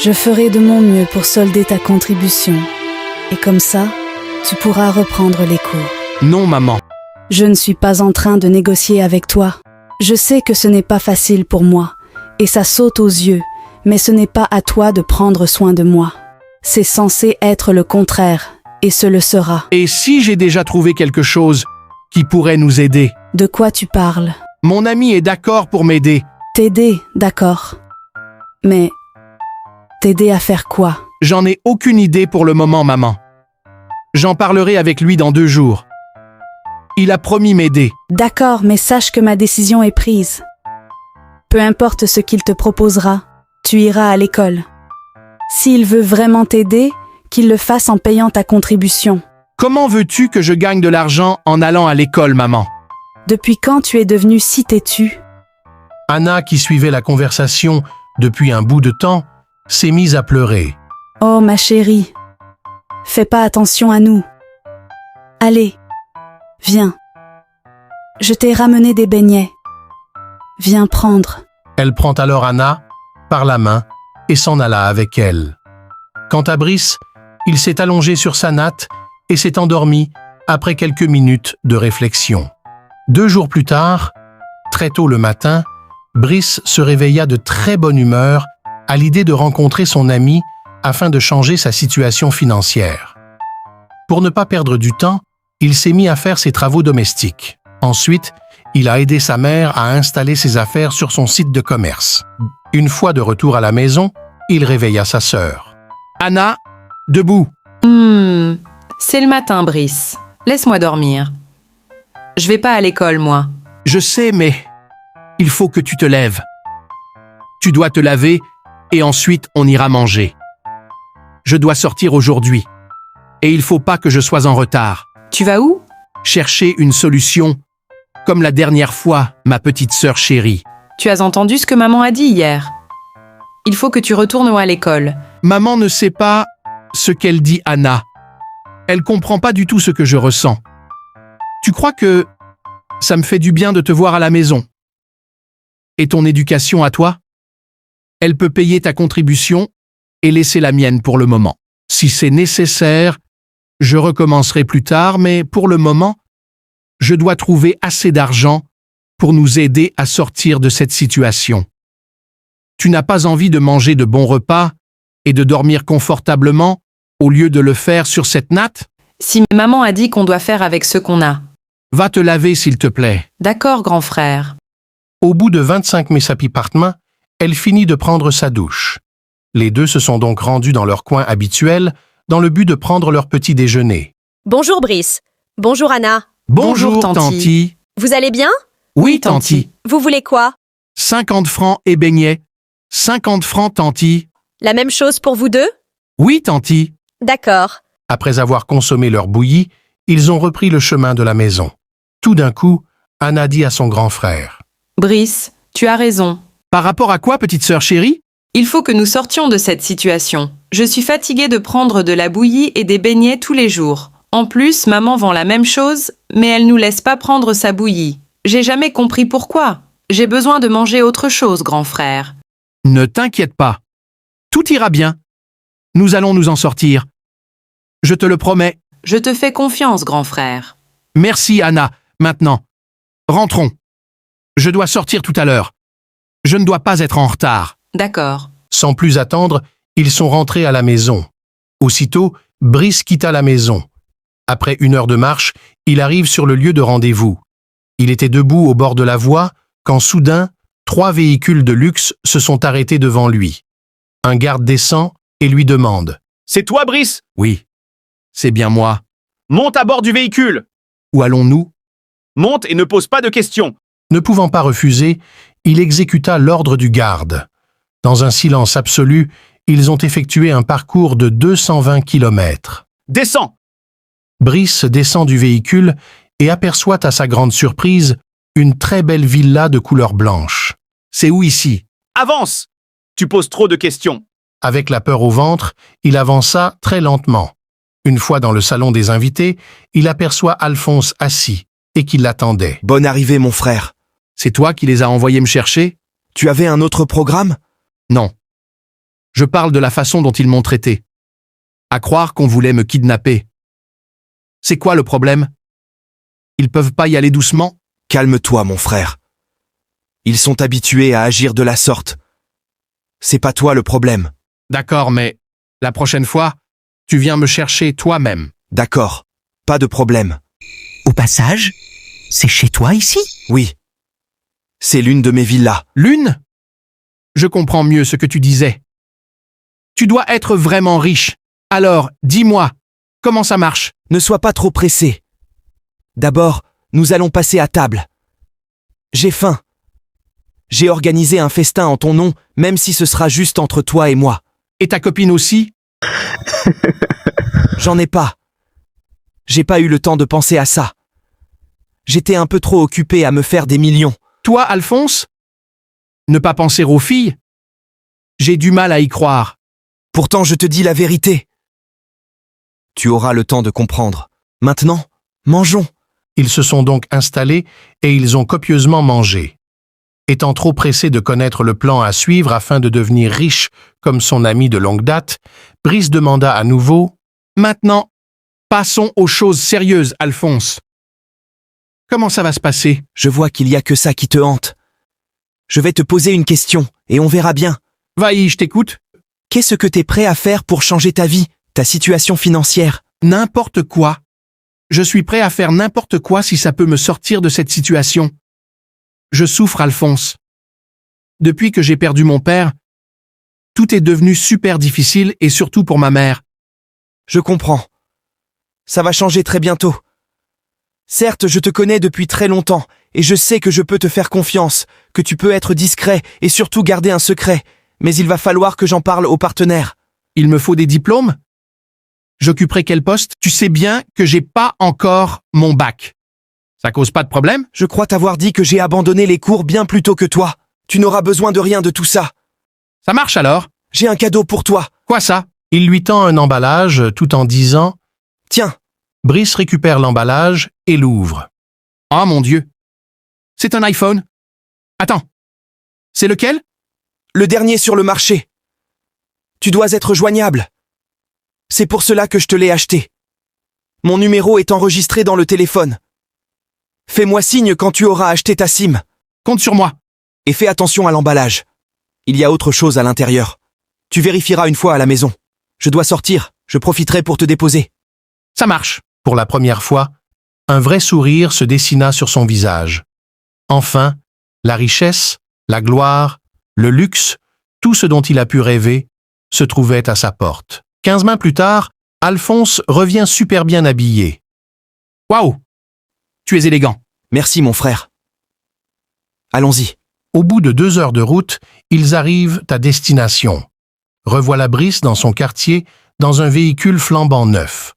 Je ferai de mon mieux pour solder ta contribution. Et comme ça, tu pourras reprendre les cours. Non, maman. Je ne suis pas en train de négocier avec toi. Je sais que ce n'est pas facile pour moi, et ça saute aux yeux, mais ce n'est pas à toi de prendre soin de moi. C'est censé être le contraire, et ce le sera. Et si j'ai déjà trouvé quelque chose qui pourrait nous aider? De quoi tu parles? Mon ami est d'accord pour m'aider. T'aider, d'accord. Mais t'aider à faire quoi? J'en ai aucune idée pour le moment, maman. J'en parlerai avec lui dans 2 jours. Il a promis m'aider. D'accord, mais sache que ma décision est prise. Peu importe ce qu'il te proposera, tu iras à l'école. S'il veut vraiment t'aider, qu'il le fasse en payant ta contribution. Comment veux-tu que je gagne de l'argent en allant à l'école, maman? Depuis quand tu es devenu si têtu? Anna, qui suivait la conversation depuis un bout de temps, s'est mise à pleurer. Oh ma chérie, fais pas attention à nous. Allez, viens. Je t'ai ramené des beignets. Viens prendre. Elle prend alors Anna par la main et s'en alla avec elle. Quant à Brice, il s'est allongé sur sa natte et s'est endormi après quelques minutes de réflexion. 2 jours plus tard, très tôt le matin, Brice se réveilla de très bonne humeur à l'idée de rencontrer son ami afin de changer sa situation financière. Pour ne pas perdre du temps, il s'est mis à faire ses travaux domestiques. Ensuite, il a aidé sa mère à installer ses affaires sur son site de commerce. Une fois de retour à la maison, il réveilla sa sœur. Anna, debout. C'est le matin, Brice. Laisse-moi dormir. Je vais pas à l'école, moi. Je sais, mais il faut que tu te lèves. Tu dois te laver et ensuite on ira manger. Je dois sortir aujourd'hui. Et il faut pas que je sois en retard. Tu vas où? Chercher une solution, comme la dernière fois, ma petite sœur chérie. Tu as entendu ce que maman a dit hier. Il faut que tu retournes à l'école. Maman ne sait pas ce qu'elle dit, Anna. Elle comprend pas du tout ce que je ressens. Tu crois que ça me fait du bien de te voir à la maison? Et ton éducation à toi? Elle peut payer ta contribution et laisser la mienne pour le moment. Si c'est nécessaire, je recommencerai plus tard, mais pour le moment, je dois trouver assez d'argent pour nous aider à sortir de cette situation. Tu n'as pas envie de manger de bons repas et de dormir confortablement au lieu de le faire sur cette natte? Si maman a dit qu'on doit faire avec ce qu'on a. Va te laver, s'il te plaît. D'accord, grand frère. Au bout de 25 Messapipartments, elle finit de prendre sa douche. Les deux se sont donc rendus dans leur coin habituel dans le but de prendre leur petit déjeuner. Bonjour Brice. Bonjour Anna. Bonjour, Tanti. Tanti. Vous allez bien? Oui, Tanti. Vous voulez quoi? 50 francs et beignets. 50 francs, Tanti. La même chose pour vous deux? Oui, Tanti. D'accord. Après avoir consommé leur bouillie, ils ont repris le chemin de la maison. Tout d'un coup, Anna dit à son grand frère. Brice, tu as raison. Par rapport à quoi, petite sœur chérie? Il faut que nous sortions de cette situation. Je suis fatiguée de prendre de la bouillie et des beignets tous les jours. En plus, maman vend la même chose, mais elle nous laisse pas prendre sa bouillie. J'ai jamais compris pourquoi. J'ai besoin de manger autre chose, grand frère. Ne t'inquiète pas. Tout ira bien. Nous allons nous en sortir. Je te le promets. Je te fais confiance, grand frère. Merci, Anna. Maintenant, rentrons. Je dois sortir tout à l'heure. Je ne dois pas être en retard. D'accord. Sans plus attendre, ils sont rentrés à la maison. Aussitôt, Brice quitta la maison. Après 1 heure de marche, il arrive sur le lieu de rendez-vous. Il était debout au bord de la voie quand soudain, 3 véhicules de luxe se sont arrêtés devant lui. Un garde descend et lui demande. « C'est toi, Brice? Oui, c'est bien moi. Monte à bord du véhicule. Où allons-nous? Monte et ne pose pas de questions. » Ne pouvant pas refuser, il exécuta l'ordre du garde. Dans un silence absolu, ils ont effectué un parcours de 220 kilomètres. « Descends. » Brice descend du véhicule et aperçoit à sa grande surprise une très belle villa de couleur blanche. C'est où ici? Avance. Tu poses trop de questions. Avec la peur au ventre, il avança très lentement. Une fois dans le salon des invités, il aperçoit Alphonse assis et qui l'attendait. « Bonne arrivée, mon frère. C'est toi qui les as envoyés me chercher? Tu avais un autre programme? » Non. Je parle de la façon dont ils m'ont traité. À croire qu'on voulait me kidnapper. C'est quoi le problème? Ils peuvent pas y aller doucement? Calme-toi, mon frère. Ils sont habitués à agir de la sorte. C'est pas toi le problème. D'accord, mais la prochaine fois, tu viens me chercher toi-même. D'accord, pas de problème. Au passage, c'est chez toi ici? Oui. C'est l'une de mes villas. L'une? Je comprends mieux ce que tu disais. Tu dois être vraiment riche. Alors, dis-moi, comment ça marche? Ne sois pas trop pressé. D'abord, nous allons passer à table. J'ai faim. J'ai organisé un festin en ton nom, même si ce sera juste entre toi et moi. Et ta copine aussi? J'en ai pas. J'ai pas eu le temps de penser à ça. J'étais un peu trop occupé à me faire des millions. Toi, Alphonse? Ne pas penser aux filles? J'ai du mal à y croire. Pourtant, je te dis la vérité. Tu auras le temps de comprendre. Maintenant, mangeons. Ils se sont donc installés et ils ont copieusement mangé. Étant trop pressé de connaître le plan à suivre afin de devenir riche comme son ami de longue date, Brice demanda à nouveau « Maintenant, passons aux choses sérieuses, Alphonse. Comment ça va se passer? Je vois qu'il y a que ça qui te hante. Je vais te poser une question, et on verra bien. Vas-y, je t'écoute. Qu'est-ce que t'es prêt à faire pour changer ta vie, ta situation financière? N'importe quoi. Je suis prêt à faire n'importe quoi si ça peut me sortir de cette situation. Je souffre, Alphonse. Depuis que j'ai perdu mon père, tout est devenu super difficile et surtout pour ma mère. Je comprends. Ça va changer très bientôt. Certes, je te connais depuis très longtemps, et je sais que je peux te faire confiance, que tu peux être discret et surtout garder un secret, mais il va falloir que j'en parle aux partenaires. Il me faut des diplômes? J'occuperai quel poste? Tu sais bien que j'ai pas encore mon bac. Ça cause pas de problème? Je crois t'avoir dit que j'ai abandonné les cours bien plus tôt que toi. Tu n'auras besoin de rien de tout ça. Ça marche alors? J'ai un cadeau pour toi. Quoi ça? Il lui tend un emballage tout en disant « Tiens, Brice récupère l'emballage et l'ouvre. Oh mon Dieu! C'est un iPhone? Attends. C'est lequel? le dernier sur le marché. Tu dois être joignable. C'est pour cela que je te l'ai acheté. Mon numéro est enregistré dans le téléphone. Fais-moi signe quand tu auras acheté ta SIM. Compte sur moi. Et fais attention à l'emballage. Il y a autre chose à l'intérieur. Tu vérifieras une fois à la maison. Je dois sortir, je profiterai pour te déposer. Ça marche. Pour la première fois, un vrai sourire se dessina sur son visage. Enfin, la richesse, la gloire, le luxe, tout ce dont il a pu rêver, se trouvait à sa porte. 15 mois plus tard, Alphonse revient super bien habillé. Waouh! Tu es élégant. Merci mon frère. Allons-y. Au bout de 2 heures de route, ils arrivent à destination. Revoilà Brice dans son quartier, dans un véhicule flambant neuf.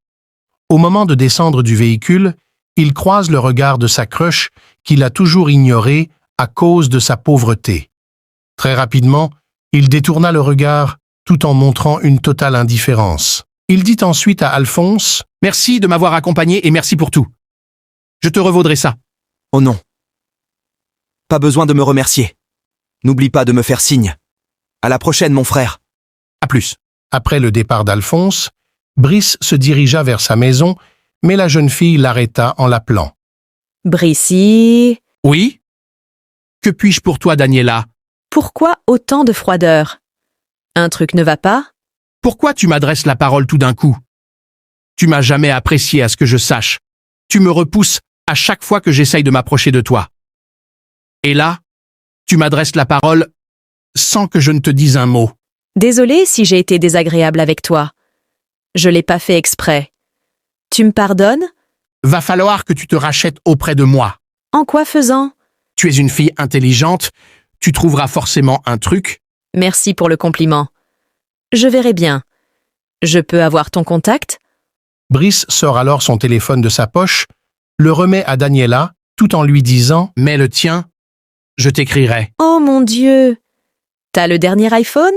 Au moment de descendre du véhicule, il croise le regard de sa crush qu'il a toujours ignoré à cause de sa pauvreté. Très rapidement, il détourna le regard tout en montrant une totale indifférence. Il dit ensuite à Alphonse « Merci de m'avoir accompagné et merci pour tout. Je te revaudrai ça. » Oh non. Pas besoin de me remercier. N'oublie pas de me faire signe. À la prochaine, mon frère. À plus. Après le départ d'Alphonse, Brice se dirigea vers sa maison, mais la jeune fille l'arrêta en l'appelant. Brissy, Oui? Que puis-je pour toi, Daniela? pourquoi autant de froideur? Un truc ne va pas? Pourquoi tu m'adresses la parole tout d'un coup? Tu m'as jamais apprécié à ce que je sache. Tu me repousses à chaque fois que j'essaye de m'approcher de toi. Et là, tu m'adresses la parole sans que je ne te dise un mot. Désolée si j'ai été désagréable avec toi. Je l'ai pas fait exprès. Tu me pardonnes? Va falloir que tu te rachètes auprès de moi. En quoi faisant? Tu es une fille intelligente, tu trouveras forcément un truc. Merci pour le compliment. Je verrai bien. Je peux avoir ton contact? Brice sort alors son téléphone de sa poche, le remet à Daniela, tout en lui disant Mais le tien, je t'écrirai. Oh mon Dieu! T'as le dernier iPhone?